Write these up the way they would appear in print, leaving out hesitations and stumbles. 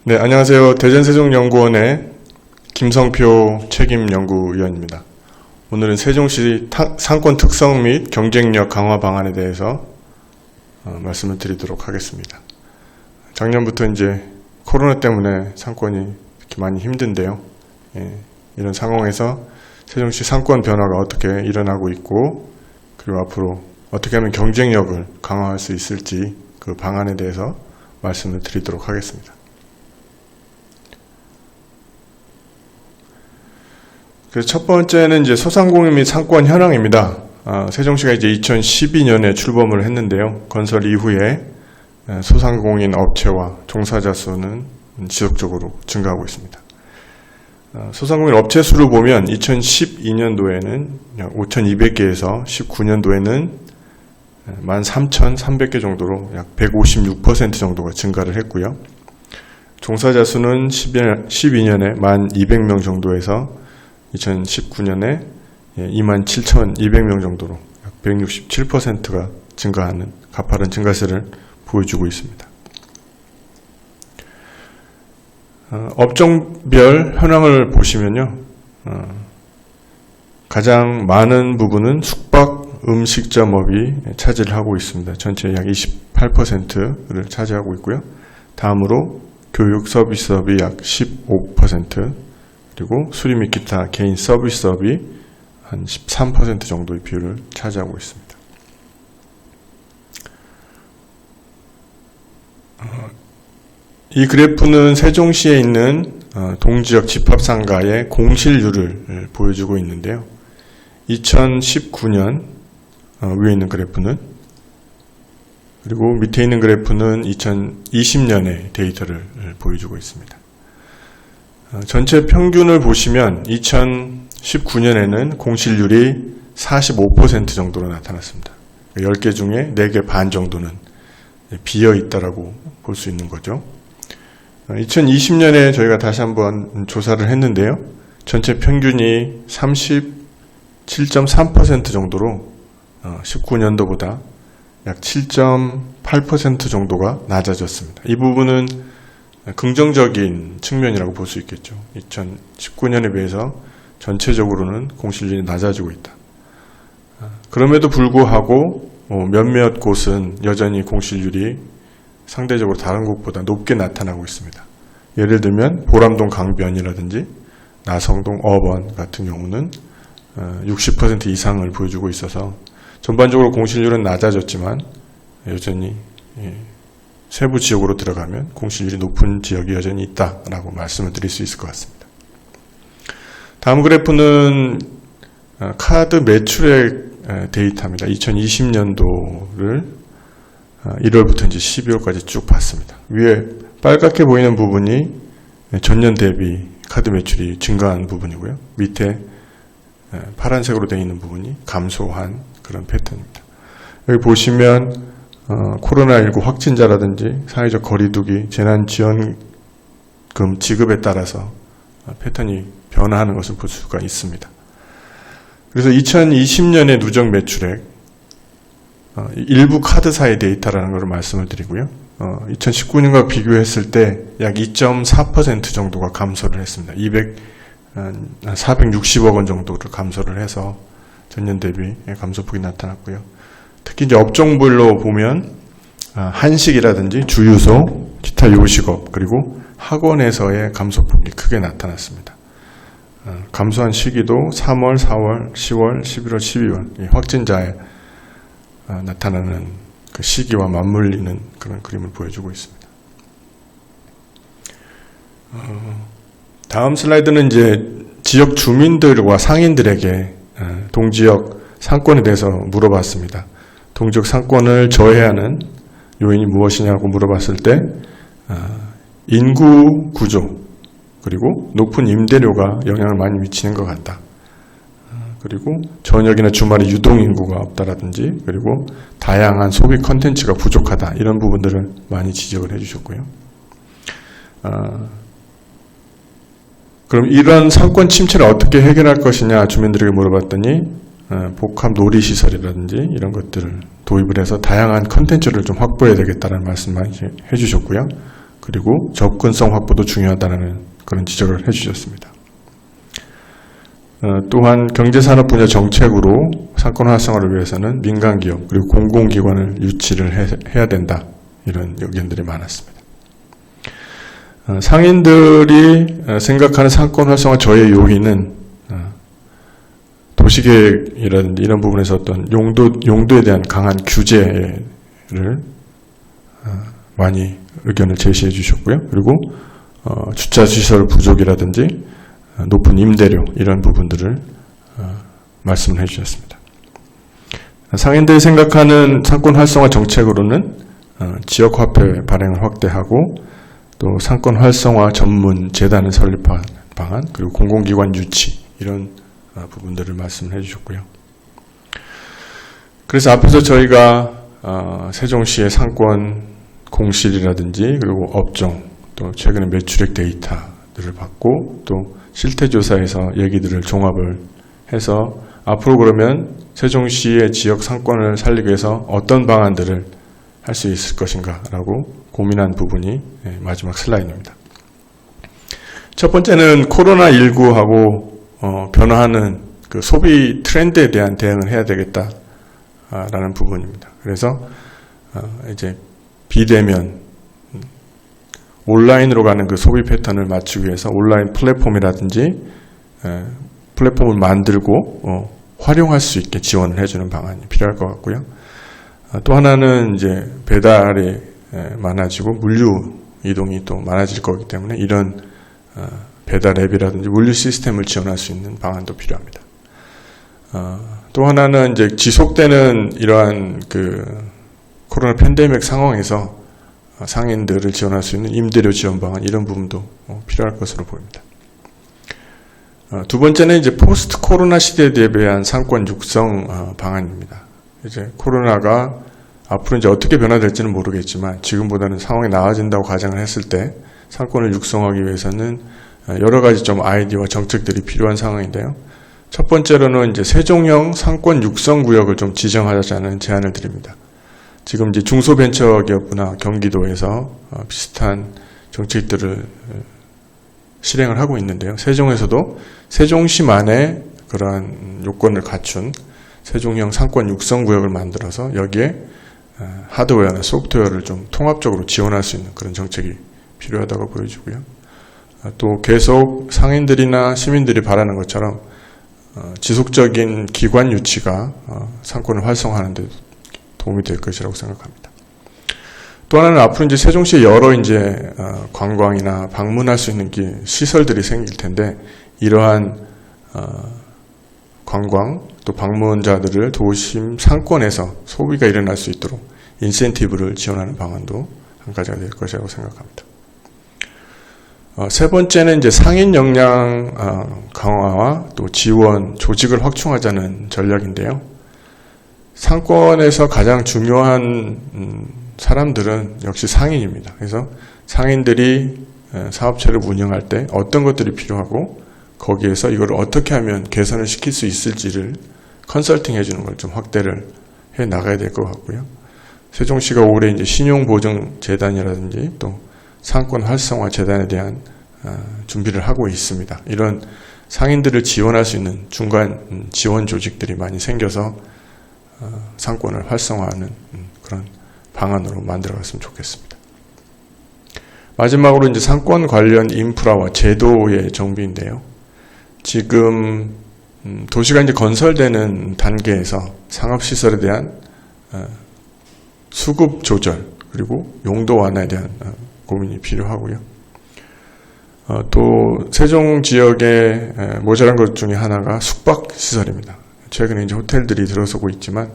네, 안녕하세요. 대전세종연구원의 김성표 책임연구위원입니다. 오늘은 세종시 상권 특성 및 경쟁력 강화 방안에 대해서 말씀을 드리도록 하겠습니다. 작년부터 이제 코로나 때문에 상권이 이렇게 많이 힘든데요. 이런 상황에서 세종시 상권 변화가 어떻게 일어나고 있고, 그리고 앞으로 어떻게 하면 경쟁력을 강화할 수 있을지 그 방안에 대해서 말씀을 드리도록 하겠습니다. 그래서 첫 번째는 이제 소상공인 및 상권 현황입니다. 세종시가 이제 2012년에 출범을 했는데요. 건설 이후에 소상공인 업체와 종사자 수는 지속적으로 증가하고 있습니다. 소상공인 업체 수를 보면 2012년도에는 5,200개에서 19년도에는 13,300개 정도로 약 156% 정도가 증가를 했고요. 종사자 수는 12년에 1,200명 정도에서 2019년에 27,200명 정도로 약 167%가 증가하는 가파른 증가세를 보여주고 있습니다. 업종별 현황을 보시면요. 가장 많은 부분은 숙박, 음식점업이 차지를 하고 있습니다. 전체 약 28%를 차지하고 있고요. 다음으로 교육 서비스업이 약 15%, 그리고 수리 및 기타 개인 서비스업이 한 13% 정도의 비율을 차지하고 있습니다. 이 그래프는 세종시에 있는 동지역 집합상가의 공실률을 보여주고 있는데요. 2019년 위에 있는 그래프는, 그리고 밑에 있는 그래프는 2020년의 데이터를 보여주고 있습니다. 전체 평균을 보시면 2019년에는 공실률이 45% 정도로 나타났습니다. 10개 중에 4개 반 정도는 비어 있다라고 볼 수 있는 거죠. 2020년에 저희가 다시 한번 조사를 했는데요. 전체 평균이 37.3% 정도로 19년도보다 약 7.8% 정도가 낮아졌습니다. 이 부분은 긍정적인 측면이라고 볼 수 있겠죠. 2019년에 비해서 전체적으로는 공실률이 낮아지고 있다. 그럼에도 불구하고 몇몇 곳은 여전히 공실률이 상대적으로 다른 곳보다 높게 나타나고 있습니다. 예를 들면 보람동 강변이라든지 나성동 어번 같은 경우는 60% 이상을 보여주고 있어서 전반적으로 공실률은 낮아졌지만 여전히 세부 지역으로 들어가면 공실률이 높은 지역이 여전히 있다라고 말씀을 드릴 수 있을 것 같습니다. 다음 그래프는 카드 매출액 데이터입니다. 2020년도를 1월부터 이제 12월까지 쭉 봤습니다. 위에 빨갛게 보이는 부분이 전년 대비 카드 매출이 증가한 부분이고요. 밑에 파란색으로 되어 있는 부분이 감소한 그런 패턴입니다. 여기 보시면 코로나19 확진자라든지 사회적 거리두기, 재난지원금 지급에 따라서 패턴이 변화하는 것을 볼 수가 있습니다. 그래서 2020년의 누적 매출액, 일부 카드사의 데이터라는 것을 말씀을 드리고요. 2019년과 비교했을 때 약 2.4% 정도가 감소를 했습니다. 460억 원 정도를 감소를 해서 전년 대비 감소폭이 나타났고요. 특히 이제 업종별로 보면 한식이라든지 주유소, 기타 요식업, 그리고 학원에서의 감소폭이 크게 나타났습니다. 감소한 시기도 3월, 4월, 10월, 11월, 12월 확진자에 나타나는 그 시기와 맞물리는 그런 그림을 보여주고 있습니다. 다음 슬라이드는 이제 지역 주민들과 상인들에게 동지역 상권에 대해서 물어봤습니다. 동지역 상권을 저해하는 요인이 무엇이냐고 물어봤을 때 인구 구조, 그리고 높은 임대료가 영향을 많이 미치는 것 같다. 그리고 저녁이나 주말에 유동인구가 없다라든지, 그리고 다양한 소비 컨텐츠가 부족하다, 이런 부분들을 많이 지적을 해주셨고요. 그럼 이런 상권 침체를 어떻게 해결할 것이냐 주민들에게 물어봤더니 복합 놀이시설이라든지 이런 것들을 도입을 해서 다양한 컨텐츠를 좀 확보해야 되겠다는 말씀만 해주셨고요. 그리고 접근성 확보도 중요하다는 그런 지적을 해주셨습니다. 또한 경제산업 분야 정책으로 상권 활성화를 위해서는 민간기업 그리고 공공기관을 유치를 해야 된다, 이런 의견들이 많았습니다. 상인들이 생각하는 상권 활성화 저의 요인은 도시계획이라든지 이런 부분에서 어떤 용도에 대한 강한 규제를 많이 의견을 제시해 주셨고요. 그리고 주차시설 부족이라든지 높은 임대료, 이런 부분들을 말씀을 해 주셨습니다. 상인들이 생각하는 상권 활성화 정책으로는 지역화폐 발행을 확대하고 또 상권 활성화 전문 재단을 설립한 방안, 그리고 공공기관 유치, 이런 부분들을 말씀을 해주셨고요. 그래서 앞에서 저희가 세종시의 상권 공실이라든지 그리고 업종, 또 최근에 매출액 데이터들을 받고 또 실태조사에서 얘기들을 종합을 해서 앞으로 그러면 세종시의 지역 상권을 살리기 위해서 어떤 방안들을 할 수 있을 것인가 라고 고민한 부분이 마지막 슬라이드입니다. 첫 번째는 코로나19하고 변화하는 그 소비 트렌드에 대한 대응을 해야 되겠다라는 부분입니다. 그래서 이제 비대면 온라인으로 가는 그 소비 패턴을 맞추기 위해서 온라인 플랫폼이라든지 플랫폼을 만들고 활용할 수 있게 지원을 해주는 방안이 필요할 것 같고요. 또 하나는 이제 배달이 많아지고 물류 이동이 또 많아질 거기 때문에 이런 배달 앱이라든지 물류 시스템을 지원할 수 있는 방안도 필요합니다. 또 하나는 이제 지속되는 이러한 그 코로나 팬데믹 상황에서 상인들을 지원할 수 있는 임대료 지원 방안, 이런 부분도 필요할 것으로 보입니다. 두 번째는 이제 포스트 코로나 시대에 대비한 상권 육성 방안입니다. 이제 코로나가 앞으로 이제 어떻게 변화될지는 모르겠지만 지금보다는 상황이 나아진다고 가정을 했을 때 상권을 육성하기 위해서는 여러 가지 좀 아이디어와 정책들이 필요한 상황인데요. 첫 번째로는 이제 세종형 상권 육성 구역을 좀 지정하자는 제안을 드립니다. 지금 이제 중소벤처기업부나 경기도에서 비슷한 정책들을 실행을 하고 있는데요. 세종에서도 세종시만의 그러한 요건을 갖춘 세종형 상권 육성 구역을 만들어서 여기에 하드웨어나 소프트웨어를 좀 통합적으로 지원할 수 있는 그런 정책이 필요하다고 보여지고요. 또 계속 상인들이나 시민들이 바라는 것처럼 지속적인 기관 유치가 상권을 활성화하는 데 도움이 될 것이라고 생각합니다. 또 하나는 앞으로 이제 세종시에 여러 이제 관광이나 방문할 수 있는 시설들이 생길 텐데 이러한 관광 또 방문자들을 도심 상권에서 소비가 일어날 수 있도록 인센티브를 지원하는 방안도 한 가지가 될 것이라고 생각합니다. 세 번째는 이제 상인 역량 강화와 또 지원 조직을 확충하자는 전략인데요. 상권에서 가장 중요한 사람들은 역시 상인입니다. 그래서 상인들이 사업체를 운영할 때 어떤 것들이 필요하고 거기에서 이걸 어떻게 하면 개선을 시킬 수 있을지를 컨설팅 해주는 걸 좀 확대를 해 나가야 될 것 같고요. 세종시가 올해 이제 신용보증재단이라든지 또 상권 활성화 재단에 대한 준비를 하고 있습니다. 이런 상인들을 지원할 수 있는 중간 지원 조직들이 많이 생겨서 상권을 활성화하는 그런 방안으로 만들어갔으면 좋겠습니다. 마지막으로 이제 상권 관련 인프라와 제도의 정비인데요. 지금 도시가 이제 건설되는 단계에서 상업시설에 대한 수급 조절 그리고 용도 완화에 대한 고민이 필요하고요. 또 세종 지역에 모자란 것 중에 하나가 숙박시설입니다. 최근에 이제 호텔들이 들어서고 있지만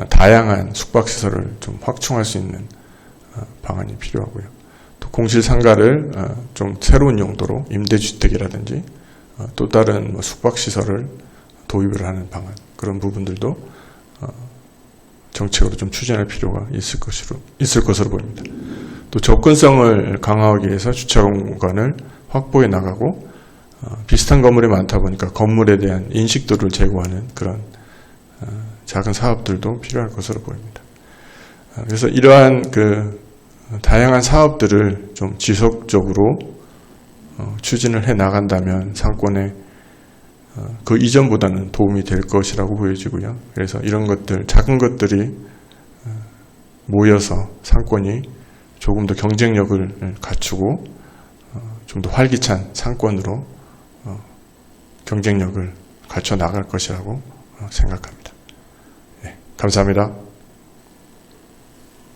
다양한 숙박시설을 좀 확충할 수 있는 방안이 필요하고요. 또 공실상가를 좀 새로운 용도로 임대주택이라든지 또 다른 숙박시설을 도입을 하는 방안, 그런 부분들도 정책으로 좀 추진할 필요가 있을 것으로 보입니다. 또 접근성을 강화하기 위해서 주차 공간을 확보해 나가고 비슷한 건물이 많다 보니까 건물에 대한 인식도를 제고하는 그런 작은 사업들도 필요할 것으로 보입니다. 그래서 이러한 그 다양한 사업들을 좀 지속적으로 추진을 해 나간다면 상권에 그 이전보다는 도움이 될 것이라고 보여지고요. 그래서 이런 것들, 작은 것들이 모여서 상권이 조금 더 경쟁력을 갖추고 좀 더 활기찬 상권으로 경쟁력을 갖춰 나갈 것이라고 생각합니다. 네, 감사합니다.